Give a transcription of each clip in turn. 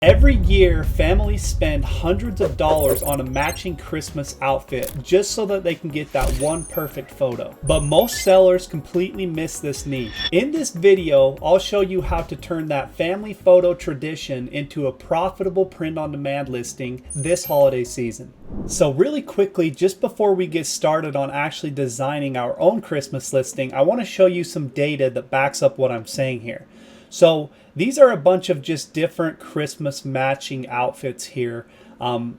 Every year, families spend hundreds of dollars on a matching Christmas outfit just so that they can get that one perfect photo. But most sellers completely miss this niche. In this video, I'll show you how to turn that family photo tradition into a profitable print-on-demand listing this holiday season. So really quickly, just before we get started on actually designing our own Christmas listing, I want to show you some data that backs up what I'm saying here. So these are a bunch of just different Christmas matching outfits here.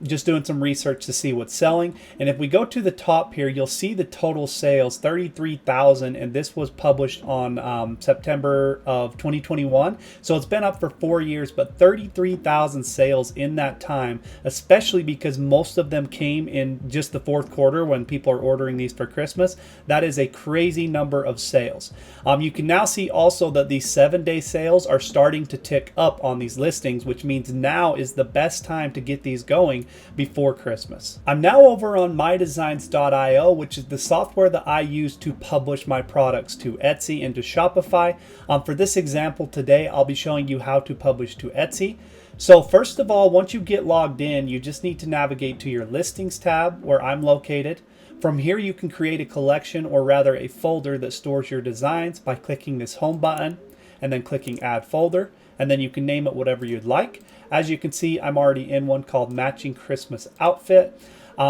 Just doing some research to see what's selling. And if we go to the top here, you'll see the total sales, 33,000. And this was published on September of 2021. So it's been up for 4 years, but 33,000 sales in that time, especially because most of them came in just the fourth quarter when people are ordering these for Christmas. That is a crazy number of sales. You can now see also that these 7-day sales are starting to tick up on these listings, which means now is the best time to get these going before Christmas. I'm now over on mydesigns.io, which is the software that I use to publish my products to Etsy and to Shopify. For this example today, I'll be showing you how to publish to Etsy. So first of all, once you get logged in, you just need to navigate to your listings tab where I'm located. From here, you can create a collection, or rather a folder, that stores your designs by clicking this home button and then clicking add folder, and then you can name it whatever you'd like. As you can see, I'm already in one called Matching Christmas Outfit.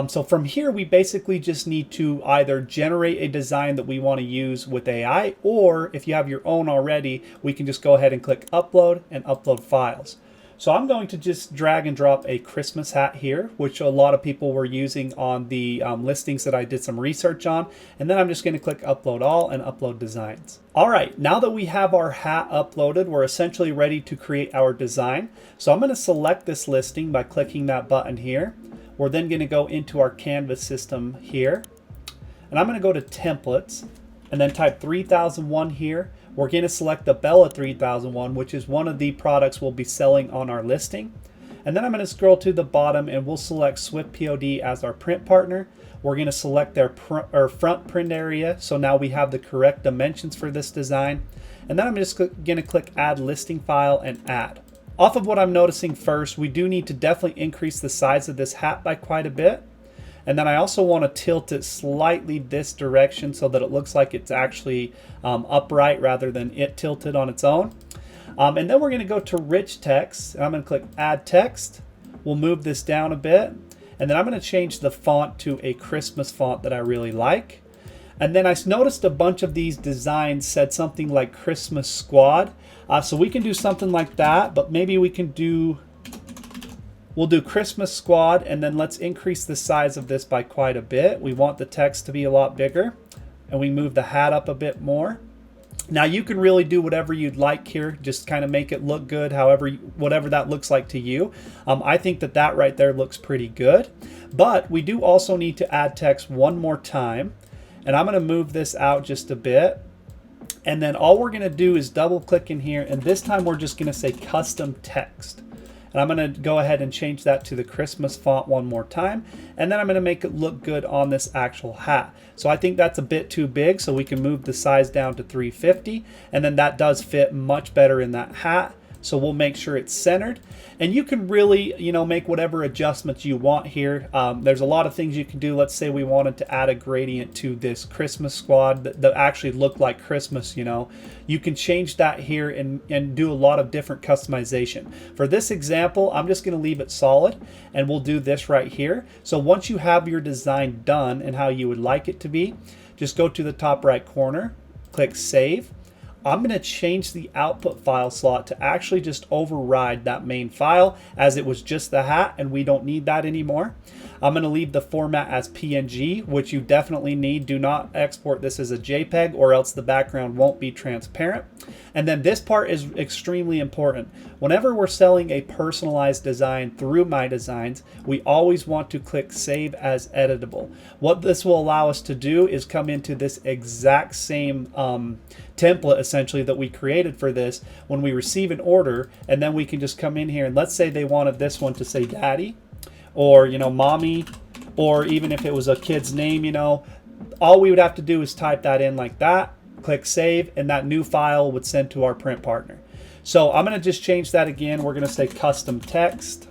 So from here, we basically just need to either generate a design that we want to use with AI, or if you have your own already, we can just go ahead and click upload and upload files. So I'm going to just drag and drop a Christmas hat here, which a lot of people were using on the listings that I did some research on. And then I'm just going to click upload all and upload designs. All right, now that we have our hat uploaded, we're essentially ready to create our design. So I'm going to select this listing by clicking that button here. We're then going to go into our Canvas system here. And I'm going to go to templates and then type 3001 here. We're going to select the Bella 3001, which is one of the products we'll be selling on our listing. And then I'm going to scroll to the bottom and we'll select Swift POD as our print partner. We're going to select their front print area. So now we have the correct dimensions for this design. And then I'm just going to click add listing file and add. Off of what I'm noticing first, we do need to definitely increase the size of this hat by quite a bit. And then I also want to tilt it slightly this direction so that it looks like it's actually upright rather than it tilted on its own. And then we're going to go to rich text. And I'm going to click add text. We'll move this down a bit. And then I'm going to change the font to a Christmas font that I really like. And then I noticed a bunch of these designs said something like Christmas Squad. So we can do something like that, but maybe we can do... We'll do Christmas Squad, and then let's increase the size of this by quite a bit. We want the text to be a lot bigger, and we move the hat up a bit more. Now you can really do whatever you'd like here, just kind of make it look good, whatever that looks like to you. I think that right there looks pretty good, but we do also need to add text one more time, and I'm going to move this out just a bit. And then all we're going to do is double click in here, and this time we're just going to say custom text. And I'm going to go ahead and change that to the Christmas font one more time. And then I'm going to make it look good on this actual hat. So I think that's a bit too big, so we can move the size down to 350. And then that does fit much better in that hat. So we'll make sure it's centered. And you can really, make whatever adjustments you want here. There's a lot of things you can do. Let's say we wanted to add a gradient to this Christmas Squad that actually looked like Christmas, You can change that here and do a lot of different customization. For this example, I'm just going to leave it solid, and we'll do this right here. So once you have your design done and how you would like it to be, just go to the top right corner, click Save. I'm going to change the output file slot to actually just override that main file, as it was just the hat and we don't need that anymore. I'm going to leave the format as PNG, which you definitely need. Do not export this as a JPEG, or else the background won't be transparent. And then this part is extremely important. Whenever we're selling a personalized design through MyDesigns, we always want to click Save as Editable. What this will allow us to do is come into this exact same template essentially that we created for this when we receive an order, and then we can just come in here and let's say they wanted this one to say daddy, or mommy, or even if it was a kid's name, all we would have to do is type that in like that, click save, and that new file would send to our print partner. So I'm going to just change that again. We're going to say custom text,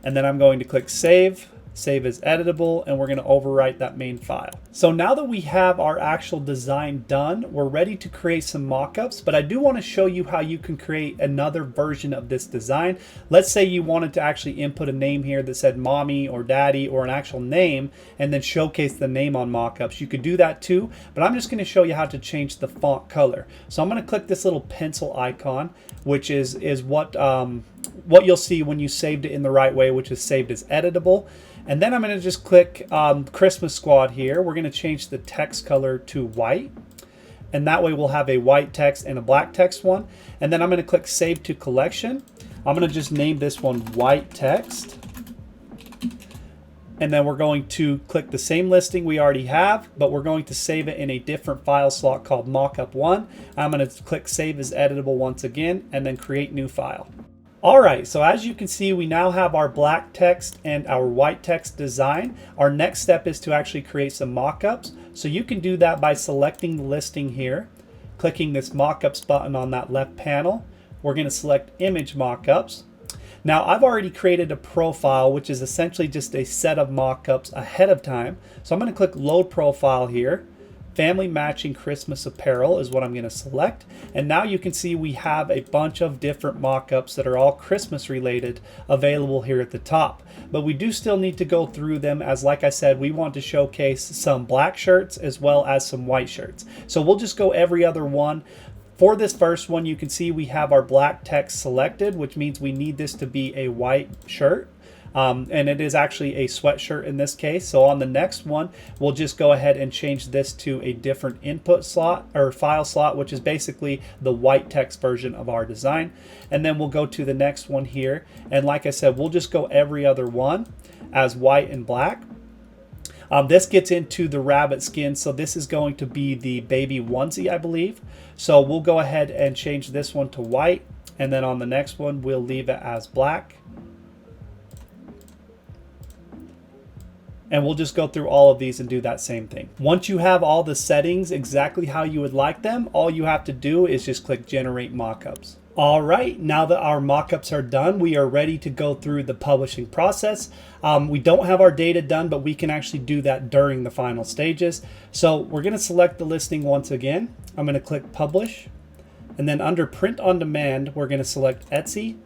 and then I'm going to click save. Save as editable, and we're going to overwrite that main file. So now that we have our actual design done, we're ready to create some mockups, but I do want to show you how you can create another version of this design. Let's say you wanted to actually input a name here that said mommy or daddy or an actual name, and then showcase the name on mockups. You could do that too, but I'm just going to show you how to change the font color. So I'm going to click this little pencil icon, which is what you'll see when you saved it in the right way, which is saved as editable. And then I'm going to just click Christmas Squad here. We're going to change the text color to white. And that way we'll have a white text and a black text one. And then I'm going to click Save to Collection. I'm going to just name this one White Text. And then we're going to click the same listing we already have, but we're going to save it in a different file slot called mockup1. I'm going to click Save as Editable once again, and then Create New File. Alright, so as you can see, we now have our black text and our white text design. Our next step is to actually create some mockups. So you can do that by selecting the listing here, clicking this mockups button on that left panel. We're going to select image mockups. Now I've already created a profile, which is essentially just a set of mockups ahead of time. So I'm going to click load profile here. Family matching Christmas apparel is what I'm going to select. And now you can see we have a bunch of different mockups that are all Christmas related available here at the top. But we do still need to go through them, as like I said, we want to showcase some black shirts as well as some white shirts. So we'll just go every other one. For this first one, you can see we have our black text selected, which means we need this to be a white shirt. And it is actually a sweatshirt in this case. So on the next one, we'll just go ahead and change this to a different input slot or file slot, which is basically the white text version of our design. And then we'll go to the next one here. And like I said, we'll just go every other one as white and black. This gets into the rabbit skin, so this is going to be the baby onesie, I believe. So we'll go ahead and change this one to white, and then on the next one, we'll leave it as black. And we'll just go through all of these and do that same thing. Once you have all the settings exactly how you would like them, all you have to do is just click Generate Mockups. All right, now that our mockups are done, we are ready to go through the publishing process. We don't have our data done, but we can actually do that during the final stages. So we're going to select the listing once again. I'm going to click Publish. And then under Print on Demand, we're going to select Etsy.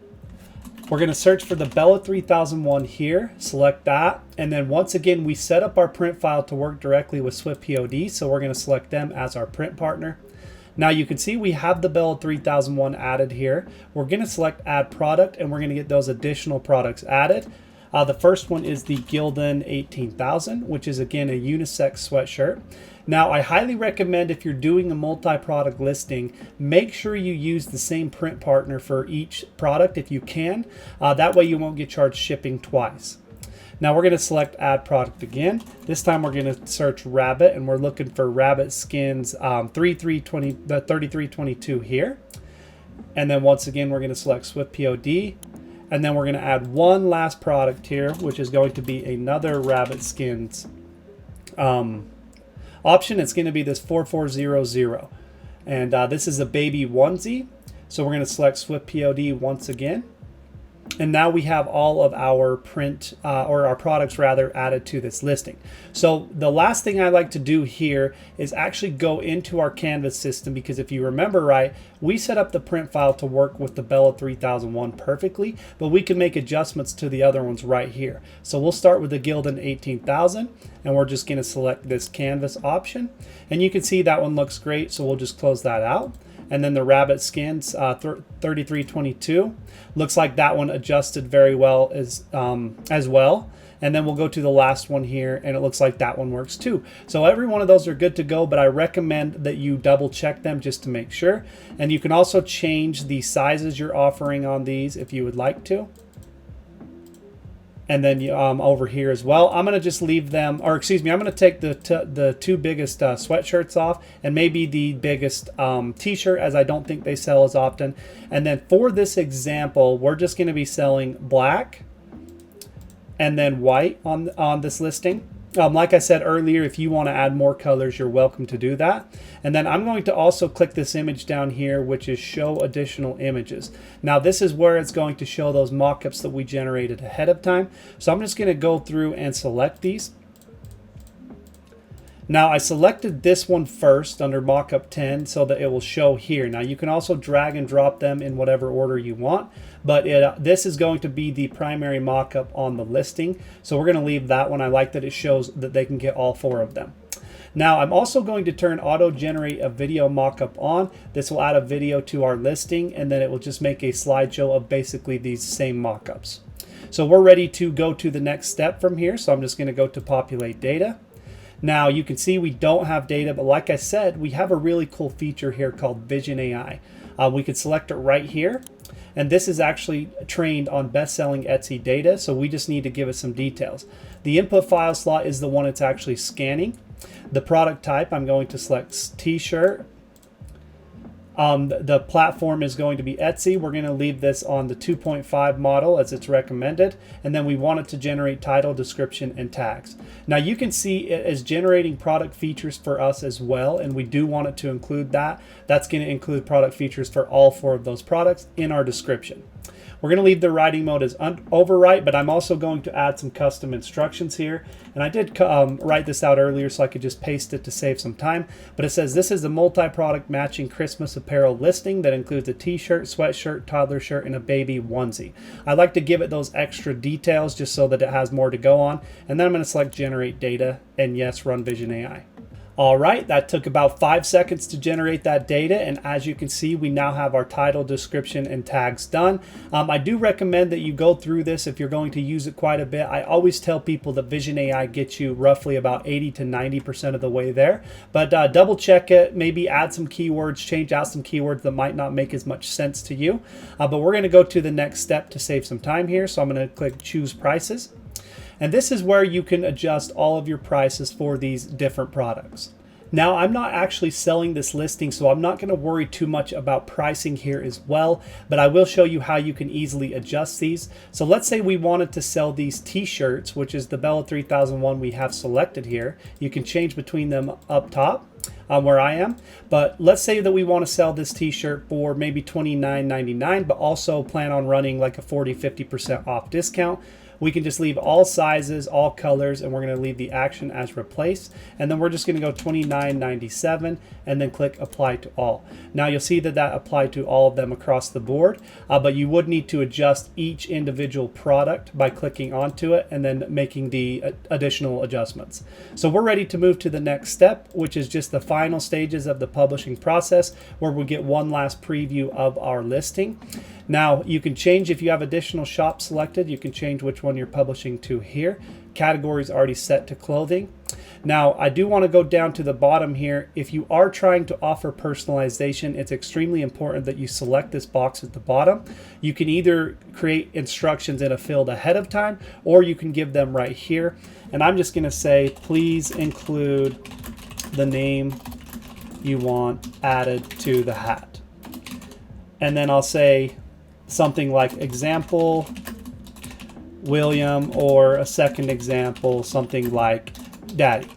We're going to search for the Bella 3001 here, select that, and then once again we set up our print file to work directly with SwiftPOD, so we're going to select them as our print partner. Now you can see we have the Bella 3001 added here. We're going to select Add Product, and we're going to get those additional products added. The first one is the Gildan 18,000, which is again a unisex sweatshirt. Now I highly recommend, if you're doing a multi-product listing, make sure you use the same print partner for each product if you can. That way you won't get charged shipping twice. Now we're going to select Add Product again. This time we're going to search Rabbit, and we're looking for Rabbit Skins 3322 here. And then once again we're going to select SwiftPOD. And then we're going to add one last product here, which is going to be another Rabbit Skins option. It's going to be this 4400. And this is a baby onesie. So we're going to select SwiftPOD once again. And now we have all of our print or our products rather added to this listing. So the last thing I like to do here is actually go into our Canvas system, because if you remember right, we set up the print file to work with the Bella 3001 perfectly, but we can make adjustments to the other ones right here. So we'll start with the Gildan 18,000, and we're just going to select this Canvas option. And you can see that one looks great, so we'll just close that out. And then the Rabbit Skins 3322 looks like that one adjusted very well as well. And then we'll go to the last one here, and it looks like that one works too. So every one of those are good to go, but I recommend that you double check them just to make sure. And you can also change the sizes you're offering on these if you would like to. And then over here as well, I'm going to just leave them, or excuse me, I'm going to take the two biggest sweatshirts off, and maybe the biggest t-shirt, as I don't think they sell as often. And then for this example, we're just going to be selling black and then white on this listing. Like I said earlier, if you want to add more colors, you're welcome to do that. And then I'm going to also click this image down here, which is show additional images. Now this is where it's going to show those mockups that we generated ahead of time. So I'm just going to go through and select these. Now I selected this one first under mockup 10 so that it will show here. Now you can also drag and drop them in whatever order you want, but this is going to be the primary mockup on the listing. So we're going to leave that one. I like that it shows that they can get all 4 of them. Now I'm also going to turn auto generate a video mockup on. This will add a video to our listing, and then it will just make a slideshow of basically these same mockups. So we're ready to go to the next step from here. So I'm just going to go to populate data. Now you can see we don't have data, but like I said, we have a really cool feature here called Vision AI. We could select it right here, and this is actually trained on best-selling Etsy data, so we just need to give it some details. The input file slot is the one it's actually scanning. The product type, I'm going to select t-shirt. The platform is going to be Etsy. We're going to leave this on the 2.5 model as it's recommended, and then we want it to generate title, description, and tags. Now you can see it is generating product features for us as well, and we do want it to include that. That's going to include product features for all 4 of those products in our description. We're going to leave the writing mode as overwrite, but I'm also going to add some custom instructions here. And I did write this out earlier so I could just paste it to save some time. But it says this is a multi-product matching Christmas apparel listing that includes a t-shirt, sweatshirt, toddler shirt, and a baby onesie. I like to give it those extra details just so that it has more to go on. And then I'm going to select generate data, and yes, run Vision AI. All right, that took about 5 seconds to generate that data, and as you can see, we now have our title, description, and tags done. I do recommend that you go through this if you're going to use it quite a bit. I always tell people that Vision AI gets you roughly about 80 to 90% of the way there, but double check it, maybe add some keywords, change out some keywords that might not make as much sense to you. But we're going to go to the next step to save some time here, so I'm going to click choose prices. And this is where you can adjust all of your prices for these different products. Now, I'm not actually selling this listing, so I'm not going to worry too much about pricing here as well, but I will show you how you can easily adjust these. So let's say we wanted to sell these t-shirts, which is the Bella 3001 we have selected here. You can change between them up top. Where I am, but let's say that we want to sell this t-shirt for maybe $29.99, but also plan on running like a 40-50% off discount. We can just leave all sizes, all colors, and we're going to leave the action as replace, and then we're just going to go $29.97 and then click apply to all. Now you'll see that that applied to all of them across the board, but you would need to adjust each individual product by clicking onto it and then making the additional adjustments. So we're ready to move to the next step, which is just the final stages of the publishing process, where we'll get one last preview of our listing. Now you can change, if you have additional shops selected, you can change which one you're publishing to here. Category is already set to clothing. Now I do want to go down to the bottom here. If you are trying to offer personalization, it's extremely important that you select this box at the bottom. You can either create instructions in a field ahead of time, or you can give them right here. And I'm just going to say, please include the name you want added to the hat. And then I'll say something like example William, or a second example, something like Daddy.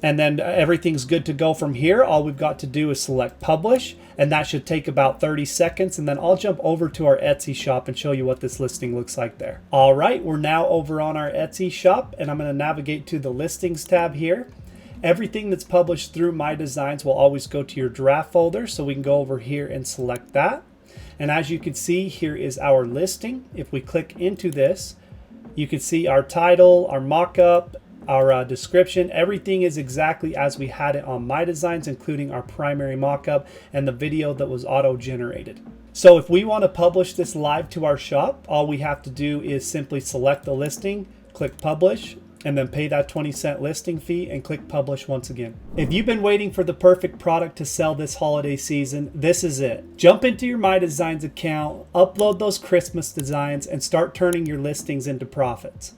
And then everything's good to go from here. All we've got to do is select publish, and that should take about 30 seconds. And then I'll jump over to our Etsy shop and show you what this listing looks like there. All right, we're now over on our Etsy shop, and I'm going to navigate to the listings tab here. Everything that's published through MyDesigns will always go to your draft folder, so we can go over here and select that. And as you can see, here is our listing. If we click into this, you can see our title, our mockup, our description. Everything is exactly as we had it on MyDesigns, including our primary mockup and the video that was auto-generated. So if we want to publish this live to our shop, all we have to do is simply select the listing, click publish, and then pay that 20-cent listing fee and click publish once again. If you've been waiting for the perfect product to sell this holiday season, this is it. Jump into your MyDesigns account, upload those Christmas designs, and start turning your listings into profits.